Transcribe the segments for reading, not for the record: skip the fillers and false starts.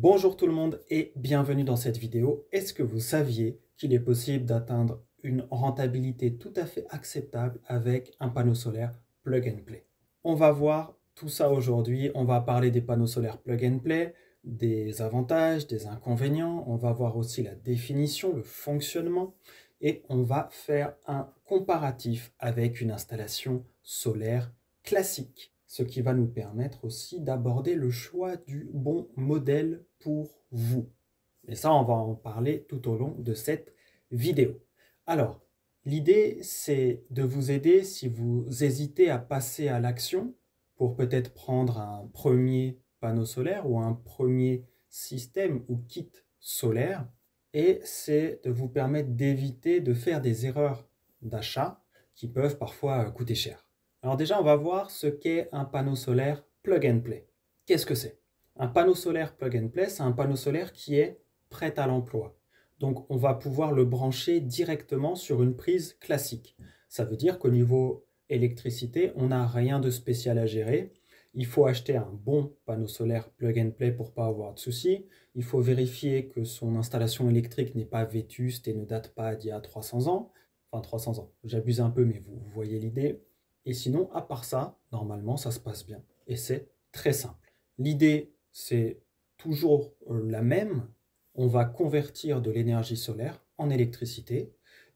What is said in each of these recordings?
Bonjour tout le monde et bienvenue dans cette vidéo. Est-ce que vous saviez qu'il est possible d'atteindre une rentabilité tout à fait acceptable avec un panneau solaire plug and play? On va voir tout ça aujourd'hui. On va parler des panneaux solaires plug and play, des avantages, des inconvénients. On va voir aussi la définition, le fonctionnement et on va faire un comparatif avec une installation solaire classique, ce qui va nous permettre aussi d'aborder le choix du bon modèle pour vous. Et ça, on va en parler tout au long de cette vidéo. Alors, l'idée, c'est de vous aider si vous hésitez à passer à l'action pour peut-être prendre un premier panneau solaire ou un premier système ou kit solaire. Et c'est de vous permettre d'éviter de faire des erreurs d'achat qui peuvent parfois coûter cher. Alors déjà, on va voir ce qu'est un panneau solaire plug and play. Qu'est-ce que c'est? Un panneau solaire plug and play, c'est un panneau solaire qui est prêt à l'emploi. Donc, on va pouvoir le brancher directement sur une prise classique. Ça veut dire qu'au niveau électricité, on n'a rien de spécial à gérer. Il faut acheter un bon panneau solaire plug and play pour ne pas avoir de soucis. Il faut vérifier que son installation électrique n'est pas vétuste et ne date pas d'il y a 300 ans. Enfin, 300 ans, j'abuse un peu, mais vous voyez l'idée. Et sinon, à part ça, normalement, ça se passe bien. Et c'est très simple. L'idée, c'est toujours la même. On va convertir de l'énergie solaire en électricité.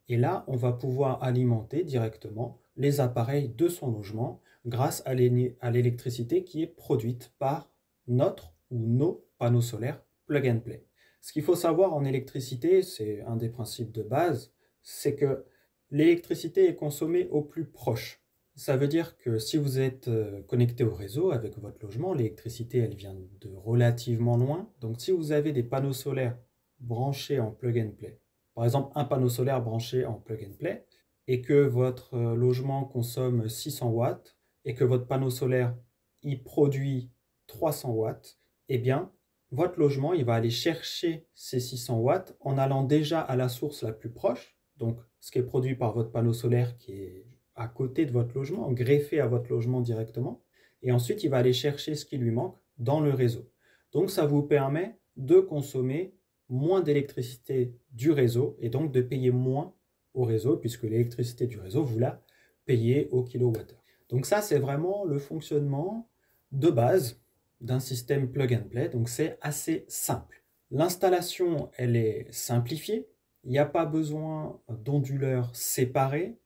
Et là, on va pouvoir alimenter directement les appareils de son logement grâce à l'électricité qui est produite par notre ou nos panneaux solaires plug and play. Ce qu'il faut savoir en électricité, c'est un des principes de base, c'est que l'électricité est consommée au plus proche. Ça veut dire que si vous êtes connecté au réseau avec votre logement, l'électricité, elle vient de relativement loin. Donc si vous avez des panneaux solaires branchés en plug and play, par exemple un panneau solaire branché en plug and play, et que votre logement consomme 600 watts, et que votre panneau solaire, il produit 300 watts, eh bien, votre logement, il va aller chercher ces 600 watts en allant déjà à la source la plus proche, donc ce qui est produit par votre panneau solaire qui est à côté de votre logement, greffé à votre logement directement, et ensuite il va aller chercher ce qui lui manque dans le réseau. Donc ça vous permet de consommer moins d'électricité du réseau et donc de payer moins au réseau, puisque l'électricité du réseau, vous la payez au kilowattheure. Donc ça, c'est vraiment le fonctionnement de base d'un système plug and play, donc c'est assez simple. L'installation, elle est simplifiée, il n'y a pas besoin d'onduleurs séparés,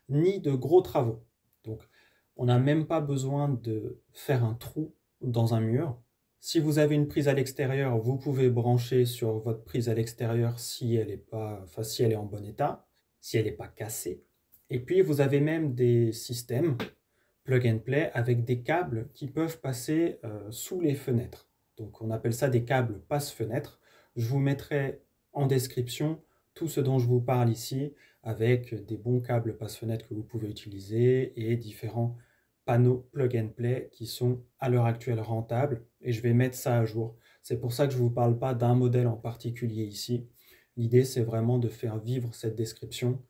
ni de gros travaux. Donc, on n'a même pas besoin de faire un trou dans un mur. Si vous avez une prise à l'extérieur, vous pouvez brancher sur votre prise à l'extérieur si elle est en bon état, si elle n'est pas cassée. Et puis, vous avez même des systèmes plug and play avec des câbles qui peuvent passer sous les fenêtres. Donc, on appelle ça des câbles passe-fenêtre. Je vous mettrai en description tout ce dont je vous parle ici, avec des bons câbles passe-fenêtre que vous pouvez utiliser et différents panneaux plug and play qui sont à l'heure actuelle rentables, et je vais mettre ça à jour. C'est pour ça que je ne vous parle pas d'un modèle en particulier ici. L'idée, c'est vraiment de faire vivre cette description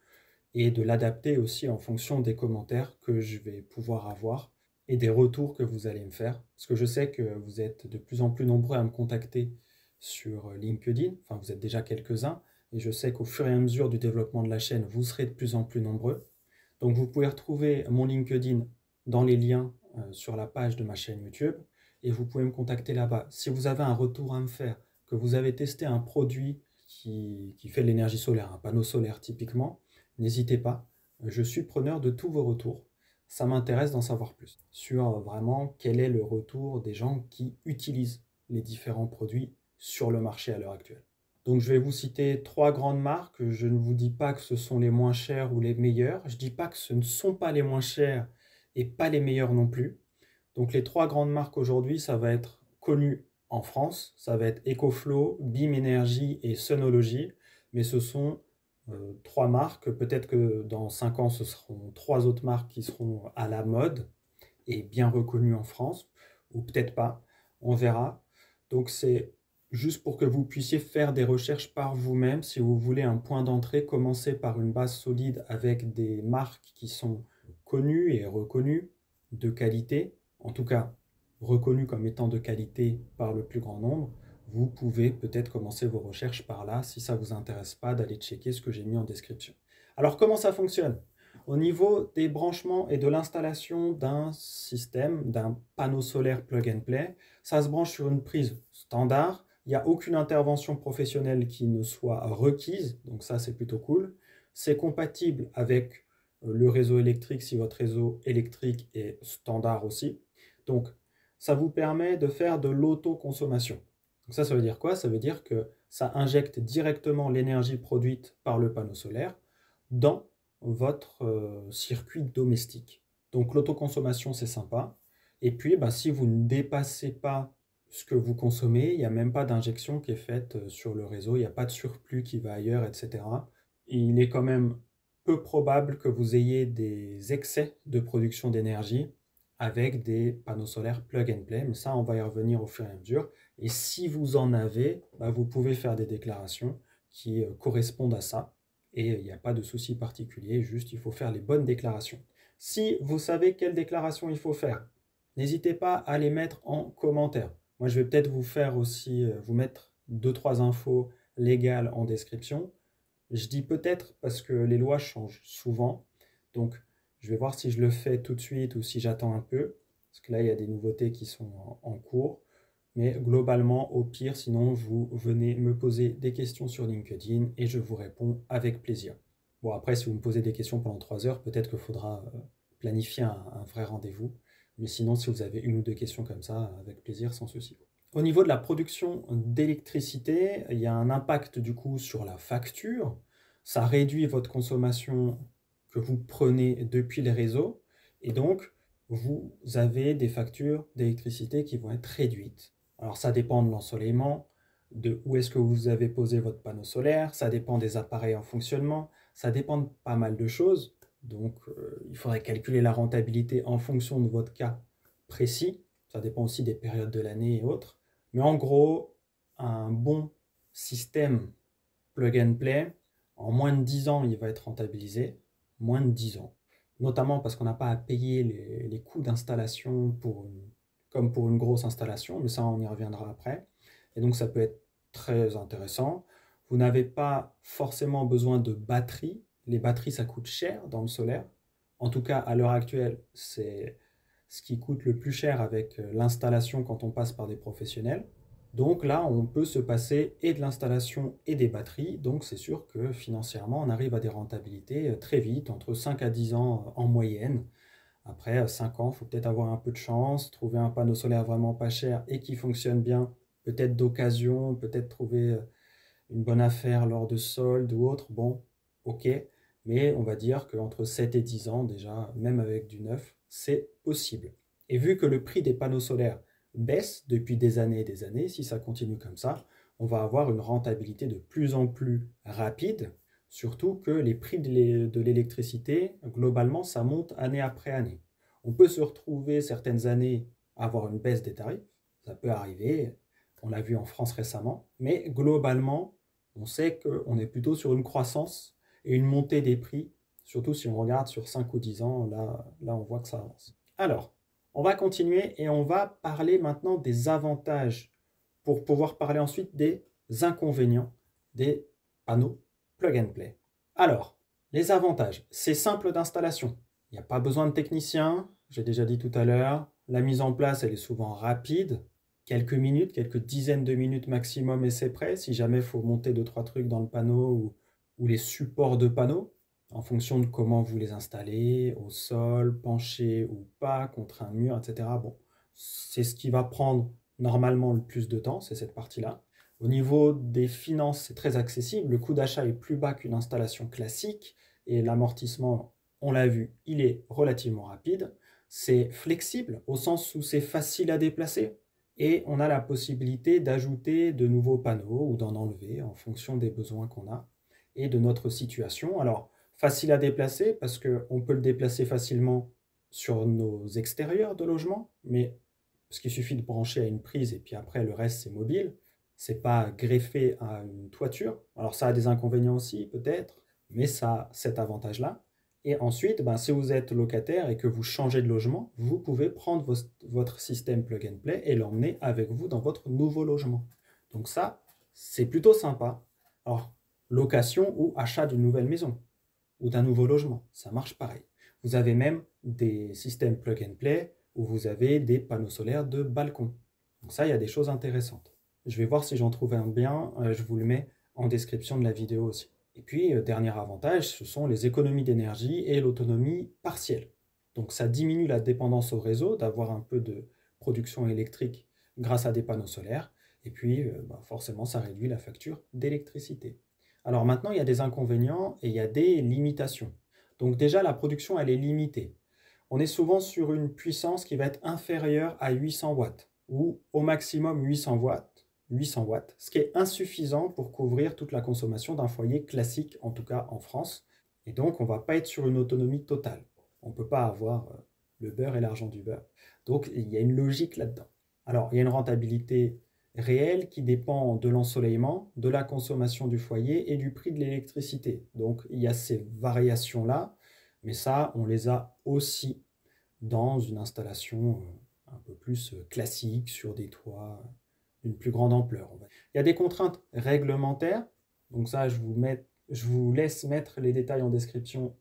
et de l'adapter aussi en fonction des commentaires que je vais pouvoir avoir et des retours que vous allez me faire. Parce que je sais que vous êtes de plus en plus nombreux à me contacter sur LinkedIn, enfin vous êtes déjà quelques-uns, et je sais qu'au fur et à mesure du développement de la chaîne, vous serez de plus en plus nombreux. Donc vous pouvez retrouver mon LinkedIn dans les liens sur la page de ma chaîne YouTube, et vous pouvez me contacter là-bas. Si vous avez un retour à me faire, que vous avez testé un produit qui fait de l'énergie solaire, un panneau solaire typiquement, n'hésitez pas, je suis preneur de tous vos retours. Ça m'intéresse d'en savoir plus sur vraiment quel est le retour des gens qui utilisent les différents produits sur le marché à l'heure actuelle. Donc je vais vous citer 3 grandes marques. Je ne vous dis pas que ce sont les moins chères ou les meilleures. Je ne dis pas que ce ne sont pas les moins chères et pas les meilleures non plus. Donc les 3 grandes marques aujourd'hui, ça va être connu en France. Ça va être EcoFlow, BIM Energy et Sunology. Mais ce sont 3 marques. Peut-être que dans 5 ans, ce seront 3 autres marques qui seront à la mode et bien reconnues en France. Ou peut-être pas. On verra. Donc c'est juste pour que vous puissiez faire des recherches par vous-même. Si vous voulez un point d'entrée, commencez par une base solide avec des marques qui sont connues et reconnues, de qualité, en tout cas reconnues comme étant de qualité par le plus grand nombre. vous pouvez peut-être commencer vos recherches par là si ça ne vous intéresse pas d'aller checker ce que j'ai mis en description. Alors comment ça fonctionne? Au niveau des branchements et de l'installation d'un système, d'un panneau solaire plug and play, ça se branche sur une prise standard. Il n'y a aucune intervention professionnelle qui ne soit requise, donc ça c'est plutôt cool. C'est compatible avec le réseau électrique si votre réseau électrique est standard aussi. Donc ça vous permet de faire de l'autoconsommation. Donc ça veut dire quoi? Ça veut dire que ça injecte directement l'énergie produite par le panneau solaire dans votre circuit domestique. Donc l'autoconsommation, c'est sympa. Et puis, si vous ne dépassez pas ce que vous consommez, il n'y a même pas d'injection qui est faite sur le réseau, il n'y a pas de surplus qui va ailleurs, etc. Et il est quand même peu probable que vous ayez des excès de production d'énergie avec des panneaux solaires plug and play, mais ça, on va y revenir au fur et à mesure. Et si vous en avez, vous pouvez faire des déclarations qui correspondent à ça. Et il n'y a pas de souci particulier, juste il faut faire les bonnes déclarations. Si vous savez quelles déclarations il faut faire, n'hésitez pas à les mettre en commentaire. Moi, je vais peut-être vous faire aussi, vous mettre 2-3 infos légales en description. Je dis peut-être parce que les lois changent souvent. Donc, je vais voir si je le fais tout de suite ou si j'attends un peu. Parce que là, il y a des nouveautés qui sont en cours. Mais globalement, au pire, sinon, vous venez me poser des questions sur LinkedIn et je vous réponds avec plaisir. Bon, après, si vous me posez des questions pendant 3 heures, peut-être qu'il faudra planifier un vrai rendez-vous. Mais sinon, si vous avez une ou deux questions comme ça, avec plaisir, sans souci. Au niveau de la production d'électricité, il y a un impact du coup sur la facture. Ça réduit votre consommation que vous prenez depuis les réseaux. Et donc, vous avez des factures d'électricité qui vont être réduites. Alors ça dépend de l'ensoleillement, de où est-ce que vous avez posé votre panneau solaire, ça dépend des appareils en fonctionnement, ça dépend de pas mal de choses. Donc il faudrait calculer la rentabilité en fonction de votre cas précis. Ça dépend aussi des périodes de l'année et autres. Mais en gros, un bon système plug and play, en moins de 10 ans, il va être rentabilisé. Moins de 10 ans. Notamment parce qu'on n'a pas à payer les coûts d'installation comme pour une grosse installation, mais ça on y reviendra après. Et donc ça peut être très intéressant. Vous n'avez pas forcément besoin de batterie. Les batteries, ça coûte cher dans le solaire. En tout cas, à l'heure actuelle, c'est ce qui coûte le plus cher avec l'installation quand on passe par des professionnels. Donc là, on peut se passer et de l'installation et des batteries. Donc c'est sûr que financièrement, on arrive à des rentabilités très vite, entre 5 à 10 ans en moyenne. Après 5 ans, il faut peut-être avoir un peu de chance, trouver un panneau solaire vraiment pas cher et qui fonctionne bien, peut-être d'occasion, peut-être trouver une bonne affaire lors de soldes ou autre. Bon, ok, mais on va dire qu'entre 7 et 10 ans déjà, même avec du neuf, c'est possible. Et vu que le prix des panneaux solaires baisse depuis des années et des années, si ça continue comme ça, on va avoir une rentabilité de plus en plus rapide, surtout que les prix de l'électricité, globalement, ça monte année après année. On peut se retrouver certaines années à avoir une baisse des tarifs, ça peut arriver, on l'a vu en France récemment, mais globalement, on sait qu'on est plutôt sur une croissance et une montée des prix, surtout si on regarde sur 5 ou 10 ans, là on voit que ça avance. Alors, on va continuer et on va parler maintenant des avantages pour pouvoir parler ensuite des inconvénients des panneaux plug and play. Alors, les avantages, c'est simple d'installation. Il n'y a pas besoin de technicien, j'ai déjà dit tout à l'heure. La mise en place, elle est souvent rapide. Quelques minutes, quelques dizaines de minutes maximum et c'est prêt. Si jamais il faut monter 2-3 trucs dans le panneau ou les supports de panneaux, en fonction de comment vous les installez, au sol, penché ou pas, contre un mur, etc. Bon, c'est ce qui va prendre normalement le plus de temps, c'est cette partie-là. Au niveau des finances, c'est très accessible. Le coût d'achat est plus bas qu'une installation classique et l'amortissement, on l'a vu, il est relativement rapide. C'est flexible au sens où c'est facile à déplacer et on a la possibilité d'ajouter de nouveaux panneaux ou d'en enlever en fonction des besoins qu'on a et de notre situation. Alors, facile à déplacer parce qu'on peut le déplacer facilement sur nos extérieurs de logement, mais parce qu'il suffit de brancher à une prise et puis après le reste c'est mobile. C'est pas greffé à une toiture. Alors ça a des inconvénients aussi peut-être, mais ça a cet avantage-là. Et ensuite, si vous êtes locataire et que vous changez de logement, vous pouvez prendre votre système plug and play et l'emmener avec vous dans votre nouveau logement. Donc ça, c'est plutôt sympa. Alors, location ou achat d'une nouvelle maison ou d'un nouveau logement, ça marche pareil. Vous avez même des systèmes plug and play où vous avez des panneaux solaires de balcon. Donc ça, il y a des choses intéressantes. Je vais voir si j'en trouve un bien, je vous le mets en description de la vidéo aussi. Et puis, dernier avantage, ce sont les économies d'énergie et l'autonomie partielle. Donc ça diminue la dépendance au réseau, d'avoir un peu de production électrique grâce à des panneaux solaires. Et puis, forcément, ça réduit la facture d'électricité. Alors maintenant, il y a des inconvénients et il y a des limitations. Donc déjà, la production, elle est limitée. On est souvent sur une puissance qui va être inférieure à 800 watts ou au maximum 800 watts, ce qui est insuffisant pour couvrir toute la consommation d'un foyer classique, en tout cas en France. Et donc, on ne va pas être sur une autonomie totale. On ne peut pas avoir le beurre et l'argent du beurre. Donc, il y a une logique là-dedans. Alors, il y a une rentabilité réelle qui dépend de l'ensoleillement, de la consommation du foyer et du prix de l'électricité. Donc, il y a ces variations-là, mais ça, on les a aussi dans une installation un peu plus classique sur des toits d'une plus grande ampleur. Il y a des contraintes réglementaires, donc ça, je vous laisse mettre les détails en description,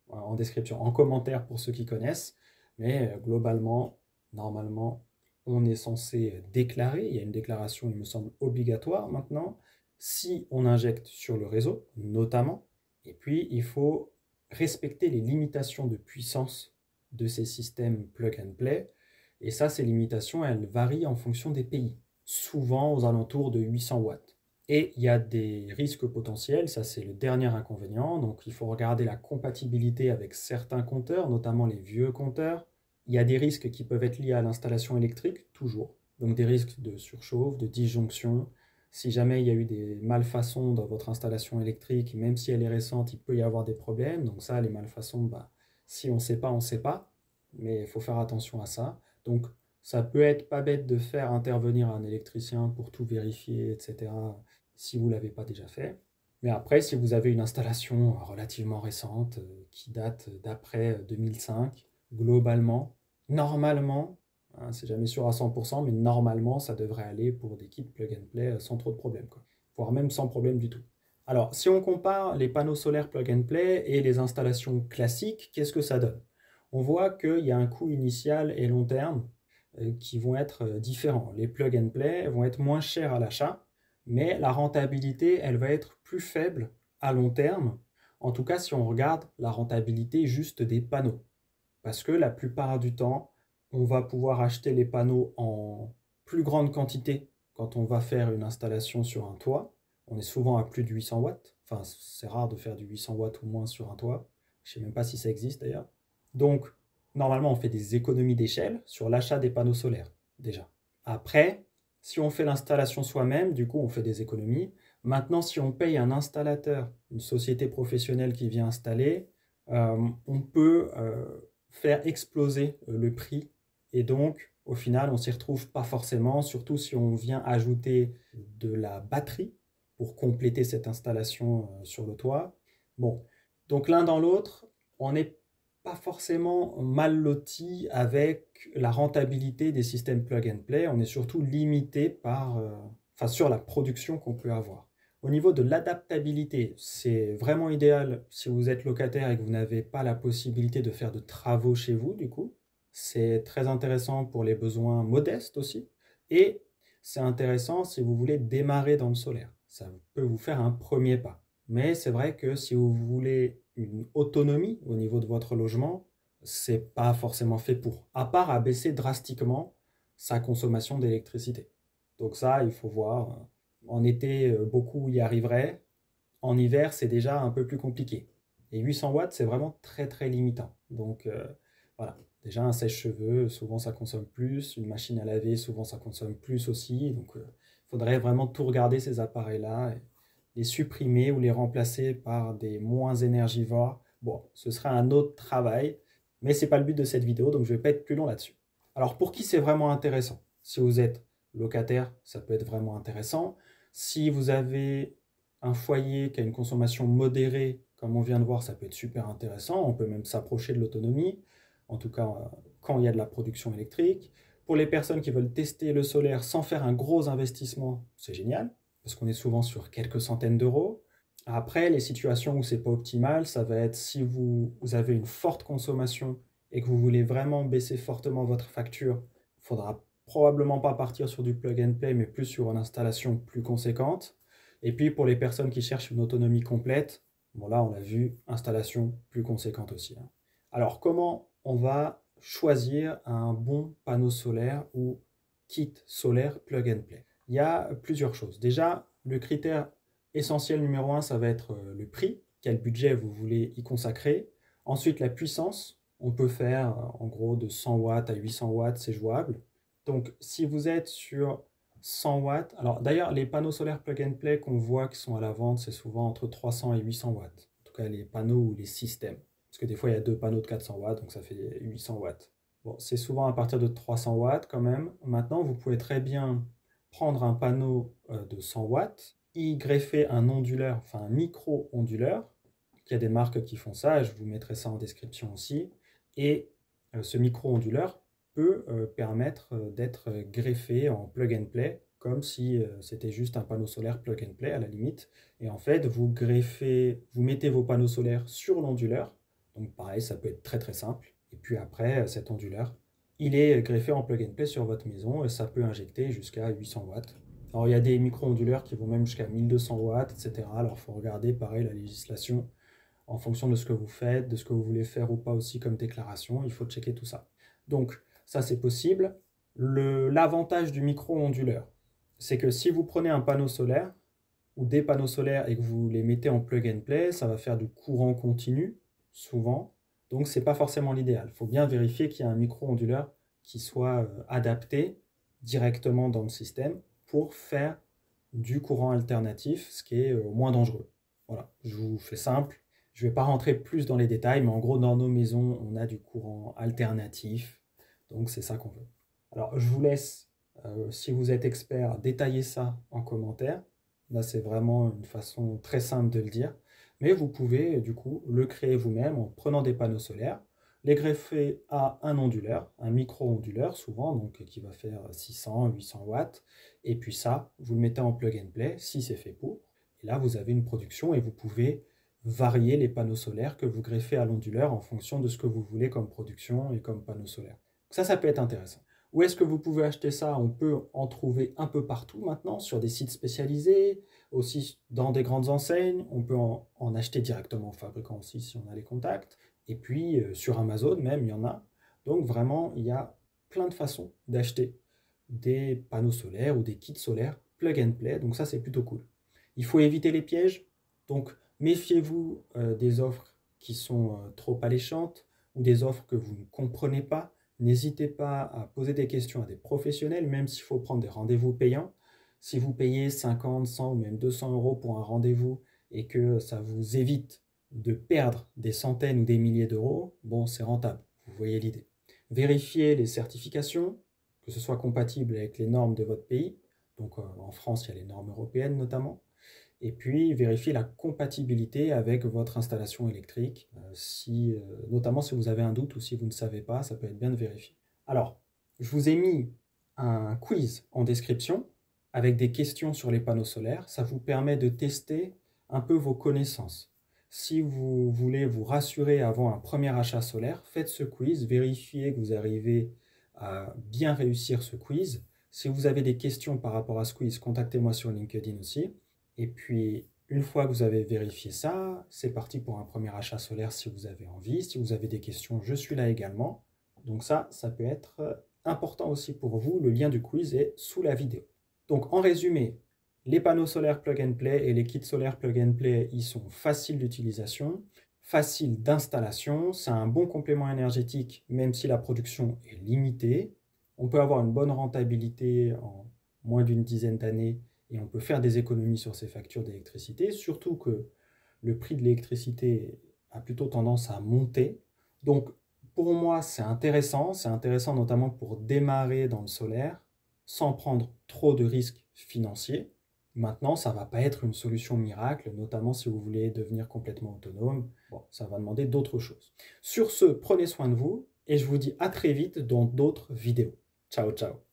en commentaire pour ceux qui connaissent, mais globalement, normalement, on est censé déclarer, il y a une déclaration, il me semble, obligatoire maintenant, si on injecte sur le réseau, notamment, et puis il faut respecter les limitations de puissance de ces systèmes plug and play, et ça, ces limitations, elles varient en fonction des pays, souvent aux alentours de 800 watts. Et il y a des risques potentiels, ça c'est le dernier inconvénient, donc il faut regarder la compatibilité avec certains compteurs, notamment les vieux compteurs. Il y a des risques qui peuvent être liés à l'installation électrique, toujours, donc des risques de surchauffe, de disjonction. Si jamais il y a eu des malfaçons dans votre installation électrique, même si elle est récente, il peut y avoir des problèmes, donc ça, les malfaçons, si on ne sait pas, on ne sait pas, mais il faut faire attention à ça. Donc ça peut être pas bête de faire intervenir un électricien pour tout vérifier, etc., si vous ne l'avez pas déjà fait. Mais après, si vous avez une installation relativement récente, qui date d'après 2005, globalement, normalement, hein, c'est jamais sûr à 100%, mais normalement, ça devrait aller pour des kits plug and play sans trop de problèmes, quoi. Voire même sans problème du tout. Alors, si on compare les panneaux solaires plug and play et les installations classiques, qu'est-ce que ça donne? On voit qu'il y a un coût initial et long terme qui vont être différents. Les plug and play vont être moins chers à l'achat, mais la rentabilité, elle va être plus faible à long terme. En tout cas, si on regarde la rentabilité juste des panneaux. Parce que la plupart du temps, on va pouvoir acheter les panneaux en plus grande quantité quand on va faire une installation sur un toit. On est souvent à plus de 800 watts. Enfin, c'est rare de faire du 800 watts ou moins sur un toit. Je ne sais même pas si ça existe d'ailleurs. Donc, normalement, on fait des économies d'échelle sur l'achat des panneaux solaires, déjà. Après, si on fait l'installation soi-même, du coup, on fait des économies. Maintenant, si on paye un installateur, une société professionnelle qui vient installer, on peut faire exploser le prix. Et donc, au final, on s'y retrouve pas forcément, surtout si on vient ajouter de la batterie pour compléter cette installation sur le toit. Bon, donc l'un dans l'autre, on n'est pas forcément mal loti avec la rentabilité des systèmes plug and play. On est surtout limité par, sur la production qu'on peut avoir. Au niveau de l'adaptabilité, c'est vraiment idéal si vous êtes locataire et que vous n'avez pas la possibilité de faire de travaux chez vous, du coup. C'est très intéressant pour les besoins modestes aussi. Et c'est intéressant si vous voulez démarrer dans le solaire. Ça peut vous faire un premier pas. Mais c'est vrai que si vous voulez une autonomie au niveau de votre logement, c'est pas forcément fait pour. À part abaisser drastiquement sa consommation d'électricité. Donc ça, il faut voir. En été, beaucoup y arriveraient. En hiver, c'est déjà un peu plus compliqué. Et 800 watts, c'est vraiment très très limitant. Donc voilà, déjà un sèche-cheveux, souvent ça consomme plus. Une machine à laver, souvent ça consomme plus aussi. Donc il faudrait vraiment tout regarder ces appareils-là, et les supprimer ou les remplacer par des moins énergivores. Bon, ce sera un autre travail, mais ce n'est pas le but de cette vidéo, donc je ne vais pas être plus long là-dessus. Alors pour qui c'est vraiment intéressant? Si vous êtes locataire, ça peut être vraiment intéressant. Si vous avez un foyer qui a une consommation modérée, comme on vient de voir, ça peut être super intéressant. On peut même s'approcher de l'autonomie, en tout cas quand il y a de la production électrique. Pour les personnes qui veulent tester le solaire sans faire un gros investissement, c'est génial, parce qu'on est souvent sur quelques centaines d'euros. Après, les situations où c'est pas optimal, ça va être si vous avez une forte consommation et que vous voulez vraiment baisser fortement votre facture, il faudra probablement pas partir sur du plug and play, mais plus sur une installation plus conséquente. Et puis pour les personnes qui cherchent une autonomie complète, bon là on l'a vu, installation plus conséquente aussi. Alors comment on va choisir un bon panneau solaire ou kit solaire plug and play? Il y a plusieurs choses. Déjà, le critère essentiel numéro 1, ça va être le prix, quel budget vous voulez y consacrer. Ensuite, la puissance, on peut faire en gros de 100 watts à 800 watts, c'est jouable. Donc si vous êtes sur 100 watts, alors d'ailleurs les panneaux solaires plug and play qu'on voit qui sont à la vente, c'est souvent entre 300 et 800 watts. En tout cas les panneaux ou les systèmes. Parce que des fois il y a deux panneaux de 400 watts, donc ça fait 800 watts. Bon, c'est souvent à partir de 300 watts quand même. Maintenant, vous pouvez très bien prendre un panneau de 100 watts, y greffer un onduleur, enfin un micro-onduleur. Il y a des marques qui font ça, je vous mettrai ça en description aussi. Et ce micro-onduleur peut permettre d'être greffé en plug and play, comme si c'était juste un panneau solaire plug and play à la limite. Et en fait, vous mettez vos panneaux solaires sur l'onduleur. Donc pareil, ça peut être très très simple. Et puis après, cet onduleur, il est greffé en plug and play sur votre maison et ça peut injecter jusqu'à 800 watts. Alors il y a des micro-onduleurs qui vont même jusqu'à 1200 watts, etc. Alors il faut regarder pareil la législation en fonction de ce que vous faites, de ce que vous voulez faire ou pas aussi comme déclaration. Il faut checker tout ça. Donc ça c'est possible. L'avantage du micro-onduleur, c'est que si vous prenez un panneau solaire ou des panneaux solaires et que vous les mettez en plug and play, ça va faire du courant continu, souvent. Donc ce n'est pas forcément l'idéal. Il faut bien vérifier qu'il y a un micro-onduleur qui soit adapté directement dans le système pour faire du courant alternatif, ce qui est moins dangereux. Voilà, je vous fais simple. Je ne vais pas rentrer plus dans les détails, mais en gros, dans nos maisons, on a du courant alternatif. Donc c'est ça qu'on veut. Alors je vous laisse, si vous êtes expert, détailler ça en commentaire. Là, c'est vraiment une façon très simple de le dire. Mais vous pouvez du coup le créer vous-même en prenant des panneaux solaires, les greffer à un onduleur, un micro-onduleur souvent, donc qui va faire 600, 800 watts. Et puis ça, vous le mettez en plug and play si c'est fait pour. Et là, vous avez une production et vous pouvez varier les panneaux solaires que vous greffez à l'onduleur en fonction de ce que vous voulez comme production et comme panneaux solaires. Ça peut être intéressant. Où est-ce que vous pouvez acheter ça? On peut en trouver un peu partout maintenant, sur des sites spécialisés, aussi dans des grandes enseignes. On peut en acheter directement au fabricant aussi si on a les contacts. Et puis sur Amazon même, il y en a. Donc vraiment, il y a plein de façons d'acheter des panneaux solaires ou des kits solaires plug and play. Donc ça, c'est plutôt cool. Il faut éviter les pièges. Donc méfiez-vous des offres qui sont trop alléchantes ou des offres que vous ne comprenez pas. N'hésitez pas à poser des questions à des professionnels, même s'il faut prendre des rendez-vous payants. Si vous payez 50, 100 ou même 200 euros pour un rendez-vous et que ça vous évite de perdre des centaines ou des milliers d'euros, bon, c'est rentable, vous voyez l'idée. Vérifiez les certifications, que ce soit compatible avec les normes de votre pays. Donc en France, il y a les normes européennes notamment. Et puis vérifiez la compatibilité avec votre installation électrique, notamment si vous avez un doute ou si vous ne savez pas, ça peut être bien de vérifier. Alors, je vous ai mis un quiz en description avec des questions sur les panneaux solaires. Ça vous permet de tester un peu vos connaissances. Si vous voulez vous rassurer avant un premier achat solaire, faites ce quiz, vérifiez que vous arrivez à bien réussir ce quiz. Si vous avez des questions par rapport à ce quiz, contactez-moi sur LinkedIn aussi. Et puis, une fois que vous avez vérifié ça, c'est parti pour un premier achat solaire si vous avez envie. Si vous avez des questions, je suis là également. Donc ça peut être important aussi pour vous. Le lien du quiz est sous la vidéo. Donc en résumé, les panneaux solaires plug and play et les kits solaires plug and play, ils sont faciles d'utilisation, faciles d'installation. C'est un bon complément énergétique, même si la production est limitée. On peut avoir une bonne rentabilité en moins d'une dizaine d'années et on peut faire des économies sur ses factures d'électricité, surtout que le prix de l'électricité a plutôt tendance à monter. Donc pour moi, c'est intéressant notamment pour démarrer dans le solaire sans prendre trop de risques financiers. Maintenant, ça ne va pas être une solution miracle, notamment si vous voulez devenir complètement autonome. Bon, ça va demander d'autres choses. Sur ce, prenez soin de vous et je vous dis à très vite dans d'autres vidéos. Ciao, ciao.